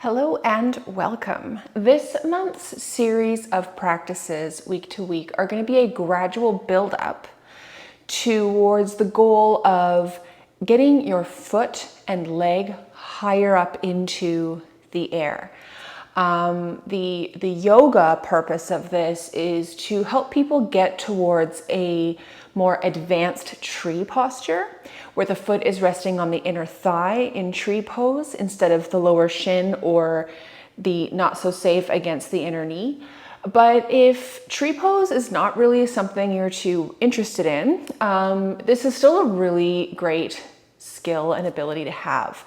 Hello and welcome. This month's series of practices week to week are going to be a gradual build up towards the goal of getting your foot and leg higher up into the air. The yoga purpose of this is to help people get towards a more advanced tree posture where the foot is resting on the inner thigh in tree pose instead of the lower shin or the not so safe against the inner knee. But if tree pose is not really something you're too interested in, this is still a really great skill and ability to have.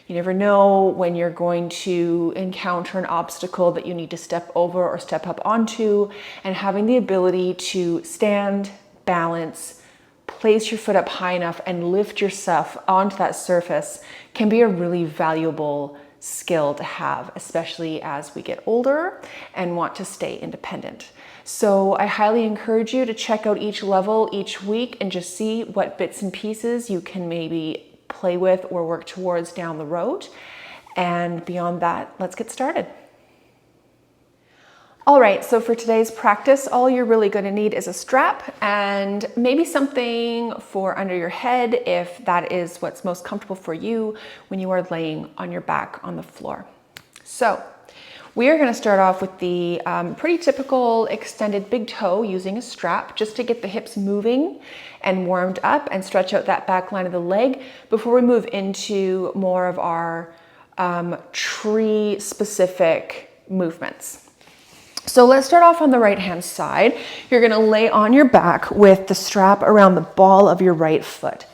You never know when you're going to encounter an obstacle that you need to step over or step up onto, and having the ability to stand, balance, place your foot up high enough and lift yourself onto that surface can be a really valuable skill to have, especially as we get older and want to stay independent. So I highly encourage you to check out each level each week and just see what bits and pieces you can maybe play with or work towards down the road. And beyond that, let's get started. All right, so for today's practice, all you're really going to need is a strap and maybe something for under your head if that is what's most comfortable for you when you are laying on your back on the floor. So we are going to start off with the pretty typical extended big toe using a strap just to get the hips moving and warmed up and stretch out that back line of the leg before we move into more of our tree specific movements. So let's start off on the right hand side. You're going to lay on your back with the strap around the ball of your right foot,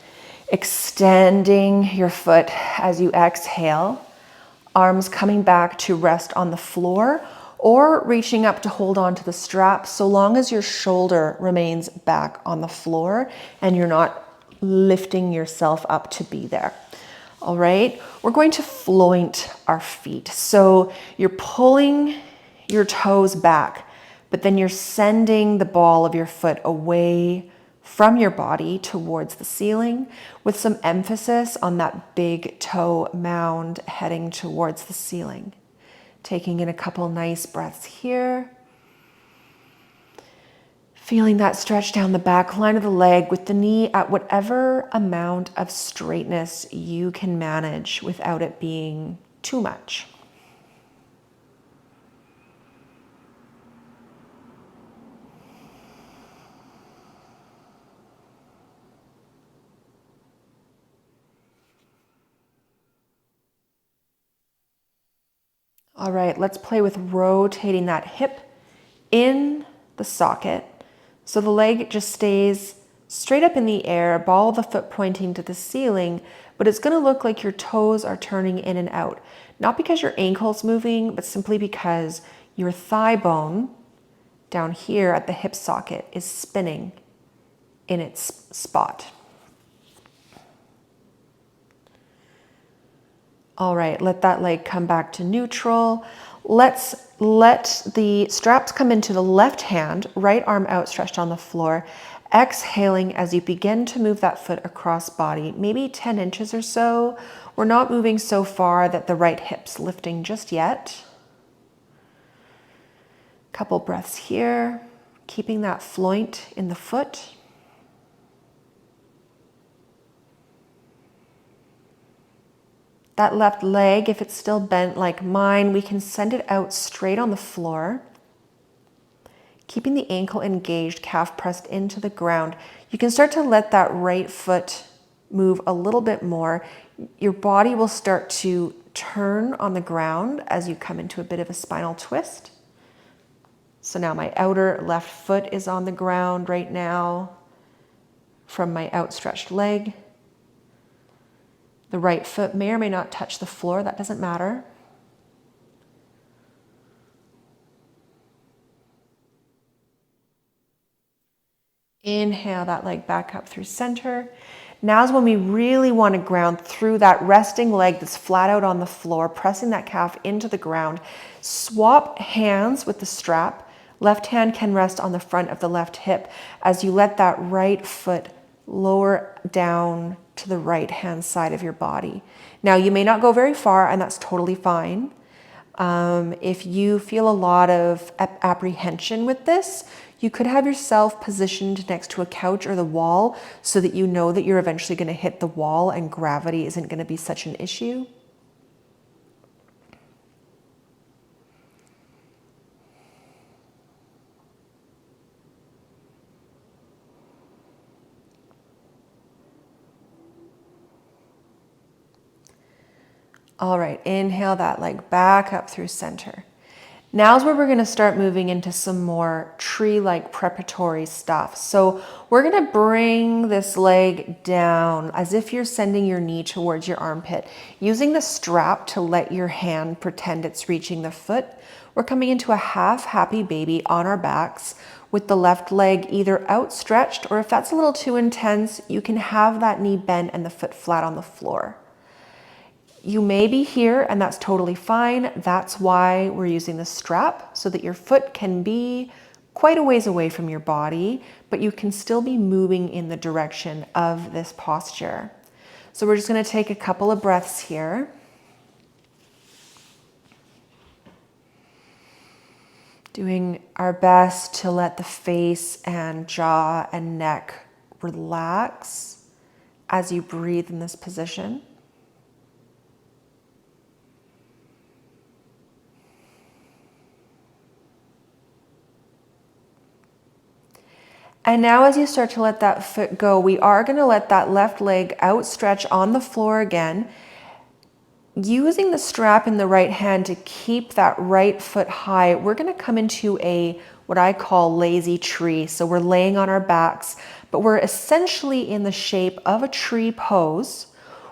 extending your foot as you exhale, arms coming back to rest on the floor or reaching up to hold on to the strap so long as your shoulder remains back on the floor and you're not lifting yourself up to be there. All right, we're going to floint our feet. So you're pulling your toes back, but then you're sending the ball of your foot away from your body towards the ceiling with some emphasis on that big toe mound heading towards the ceiling. Taking in a couple nice breaths here. Feeling that stretch down the back line of the leg with the knee at whatever amount of straightness you can manage without it being too much. All right, let's play with rotating that hip in the socket so the leg just stays straight up in the air, ball of the foot pointing to the ceiling, but it's going to look like your toes are turning in and out. Not because your ankle's moving, but simply because your thigh bone down here at the hip socket is spinning in its spot. All right, let that leg come back to neutral. Let's let the straps come into the left hand, right arm outstretched on the floor, exhaling as you begin to move that foot across body, maybe 10 inches or so. We're not moving so far that the right hip's lifting just yet. Couple breaths here, keeping that floint in the foot. That left leg, if it's still bent like mine, we can send it out straight on the floor, keeping the ankle engaged, calf pressed into the ground. You can start to let that right foot move a little bit more. Your body will start to turn on the ground as you come into a bit of a spinal twist. So now my outer left foot is on the ground right now from my outstretched leg. The right foot may or may not touch the floor, that doesn't matter. Inhale that leg back up through center. Now's when we really want to ground through that resting leg that's flat out on the floor, pressing that calf into the ground. Swap hands with the strap. Left hand can rest on the front of the left hip as you let that right foot lower down to the right hand side of your body. Now you may not go very far and that's totally fine. If you feel a lot of apprehension with this, you could have yourself positioned next to a couch or the wall so that you know that you're eventually going to hit the wall and gravity isn't going to be such an issue. All right, inhale that leg back up through center. Now's where we're going to start moving into some more tree-like preparatory stuff. So we're going to bring this leg down as if you're sending your knee towards your armpit, using the strap to let your hand pretend it's reaching the foot. We're coming into a half happy baby on our backs with the left leg either outstretched, or if that's a little too intense, you can have that knee bent and the foot flat on the floor. You may be here and that's totally fine. That's why we're using the strap, so that your foot can be quite a ways away from your body, but you can still be moving in the direction of this posture. So we're just going to take a couple of breaths here. Doing our best to let the face and jaw and neck relax as you breathe in this position. And now as you start to let that foot go, we are going to let that left leg outstretch on the floor again, using the strap in the right hand to keep that right foot high. We're going to come into what I call lazy tree. So we're laying on our backs, but we're essentially in the shape of a tree pose,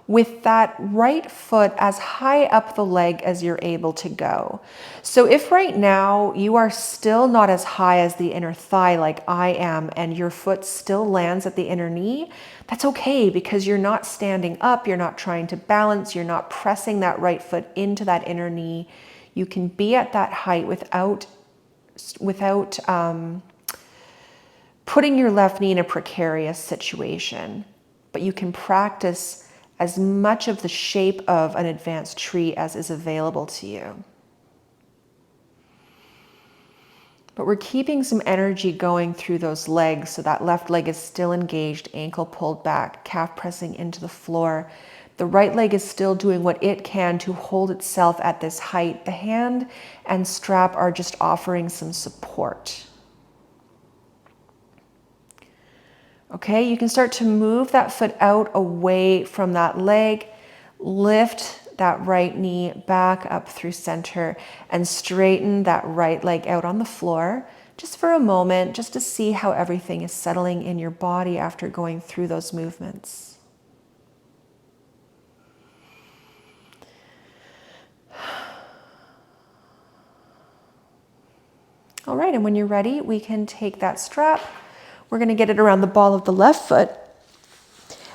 with that right foot as high up the leg as you're able to go. So if right now you are still not as high as the inner thigh like I am, and your foot still lands at the inner knee, that's okay, because you're not standing up, you're not trying to balance, you're not pressing that right foot into that inner knee. You can be at that height without putting your left knee in a precarious situation. But you can practice as much of the shape of an advanced tree as is available to you. But we're keeping some energy going through those legs, so that left leg is still engaged, ankle pulled back, calf pressing into the floor. The right leg is still doing what it can to hold itself at this height. The hand and strap are just offering some support. Okay, you can start to move that foot out away from that leg, lift that right knee back up through center, and straighten that right leg out on the floor just for a moment, just to see how everything is settling in your body after going through those movements. All right, and when you're ready, we can take that strap. We're going to get it around the ball of the left foot,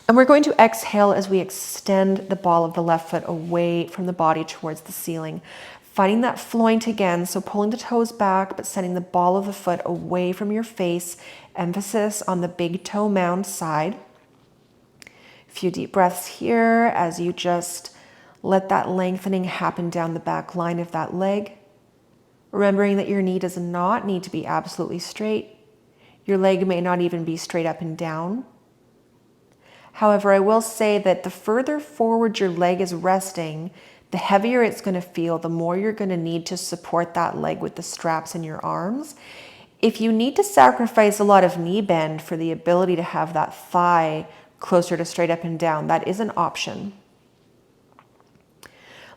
and we're going to exhale as we extend the ball of the left foot away from the body towards the ceiling, finding that floint again, so pulling the toes back but sending the ball of the foot away from your face, emphasis on the big toe mound side. A few deep breaths here as you just let that lengthening happen down the back line of that leg, remembering that your knee does not need to be absolutely straight. Your leg may not even be straight up and down. However, I will say that the further forward your leg is resting, the heavier it's going to feel, the more you're going to need to support that leg with the straps in your arms. If you need to sacrifice a lot of knee bend for the ability to have that thigh closer to straight up and down, that is an option.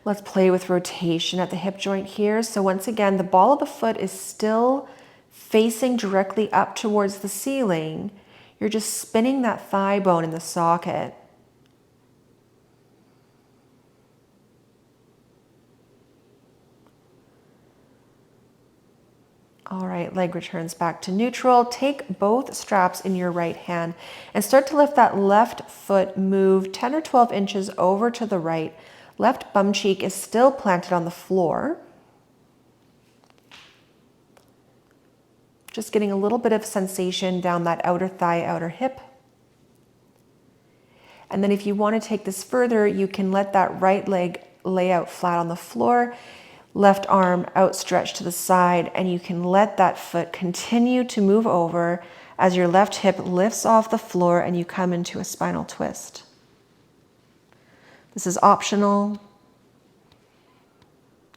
Let's play with rotation at the hip joint here. So once again, the ball of the foot is still facing directly up towards the ceiling. You're just spinning that thigh bone in the socket. All right, leg returns back to neutral. Take both straps in your right hand and start to lift that left foot, move 10 or 12 inches over to the right. Left bum cheek is still planted on the floor. Just getting a little bit of sensation down that outer thigh, outer hip. And then if you want to take this further, you can let that right leg lay out flat on the floor. left arm outstretched to the side, and you can let that foot continue to move over as your left hip lifts off the floor and you come into a spinal twist. This is optional.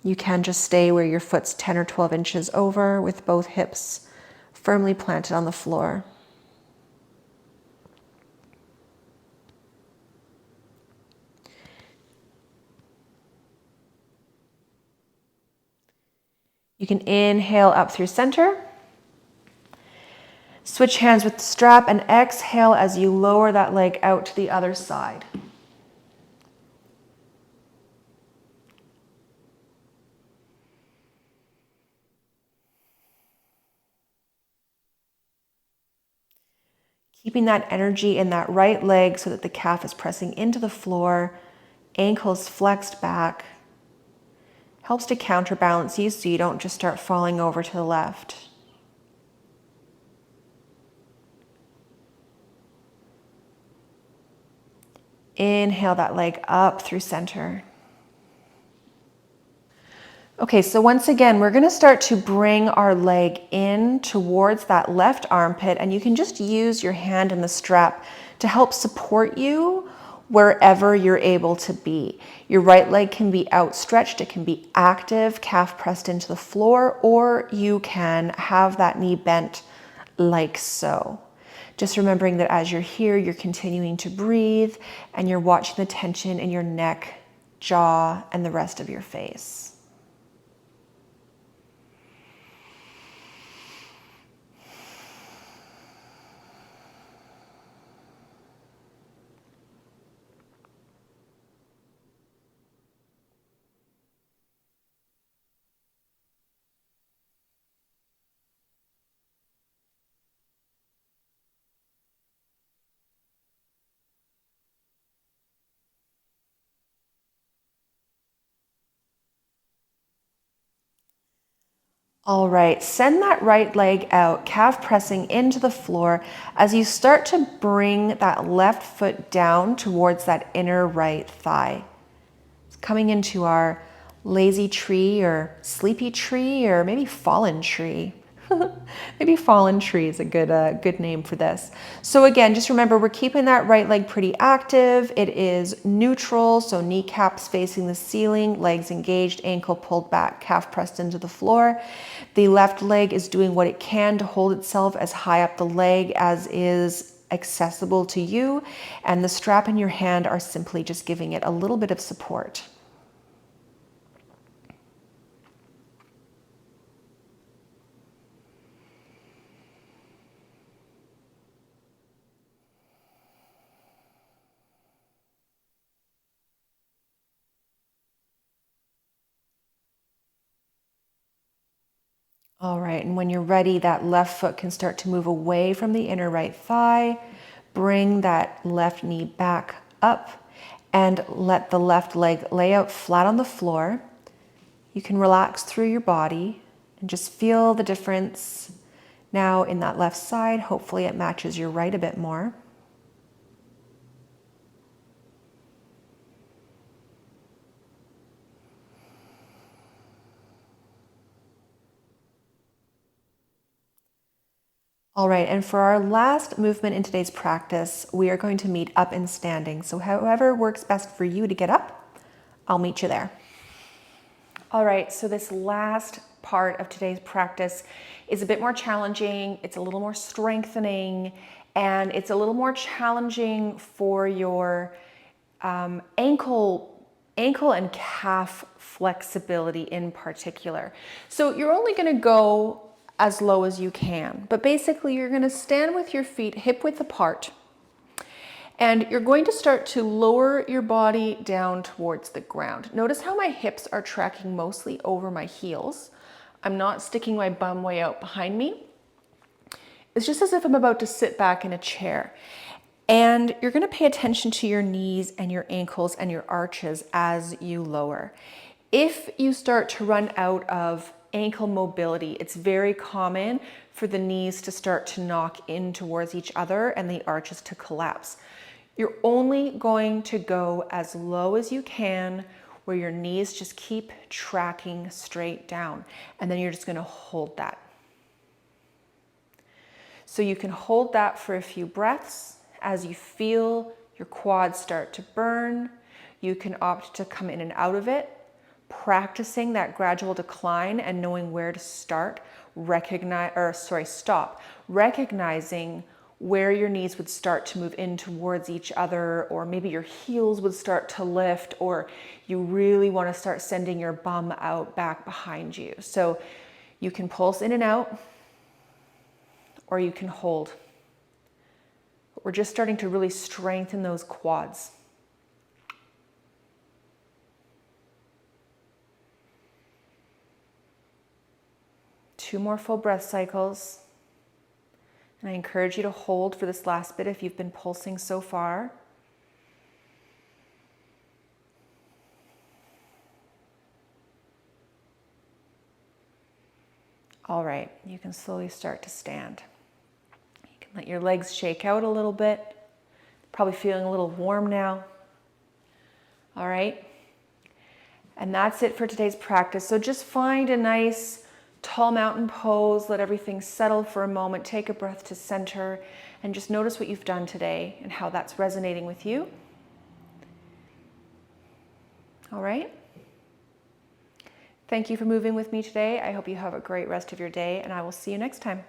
You can just stay where your foot's 10 or 12 inches over with both hips firmly planted on the floor. You can inhale up through center. Switch hands with the strap and exhale as you lower that leg out to the other side. Keeping that energy in that right leg so that the calf is pressing into the floor, ankles flexed back. Helps to counterbalance you so you don't just start falling over to the left. Inhale that leg up through center. Okay, so once again, we're gonna start to bring our leg in towards that left armpit, and you can just use your hand in the strap to help support you wherever you're able to be. Your right leg can be outstretched, it can be active, calf pressed into the floor, or you can have that knee bent like so. Just remembering that as you're here, you're continuing to breathe and you're watching the tension in your neck, jaw, and the rest of your face. All right, send that right leg out, calf pressing into the floor as you start to bring that left foot down towards that inner right thigh. It's coming into our lazy tree or sleepy tree or maybe fallen tree. Maybe fallen tree is a good name for this. So again, just remember we're keeping that right leg pretty active. It is neutral, so kneecaps facing the ceiling, legs engaged, ankle pulled back, calf pressed into the floor. The left leg is doing what it can to hold itself as high up the leg as is accessible to you, and the strap in your hand are simply just giving it a little bit of support. All right, and when you're ready, that left foot can start to move away from the inner right thigh. Bring that left knee back up and let the left leg lay out flat on the floor. You can relax through your body and just feel the difference now in that left side. Hopefully it matches your right a bit more. All right, and for our last movement in today's practice, we are going to meet up and standing. So however works best for you to get up, I'll meet you there. All right, so this last part of today's practice is a bit more challenging. It's a little more strengthening, and it's a little more challenging for your ankle and calf flexibility in particular. So you're only gonna go as low as you can, but basically you're gonna stand with your feet hip width apart, and you're going to start to lower your body down towards the ground. Notice how my hips are tracking mostly over my heels. I'm not sticking my bum way out behind me. It's just as if I'm about to sit back in a chair. And you're gonna pay attention to your knees and your ankles and your arches as you lower. If you start to run out of ankle mobility, it's very common for the knees to start to knock in towards each other and the arches to collapse. You're only going to go as low as you can where your knees just keep tracking straight down. And then you're just gonna hold that. So you can hold that for a few breaths as you feel your quads start to burn. You can opt to come in and out of it, practicing that gradual decline and knowing where to start, stop, recognizing where your knees would start to move in towards each other, or maybe your heels would start to lift, or you really want to start sending your bum out back behind you. So you can pulse in and out, or you can hold. But we're just starting to really strengthen those quads. Two more full breath cycles. And I encourage you to hold for this last bit if you've been pulsing so far. All right, you can slowly start to stand. You can let your legs shake out a little bit. Probably feeling a little warm now. All right. And that's it for today's practice. So just find a nice tall mountain pose, let everything settle for a moment, take a breath to center, and just notice what you've done today and how that's resonating with you. All right. Thank you for moving with me today. I hope you have a great rest of your day, and I will see you next time.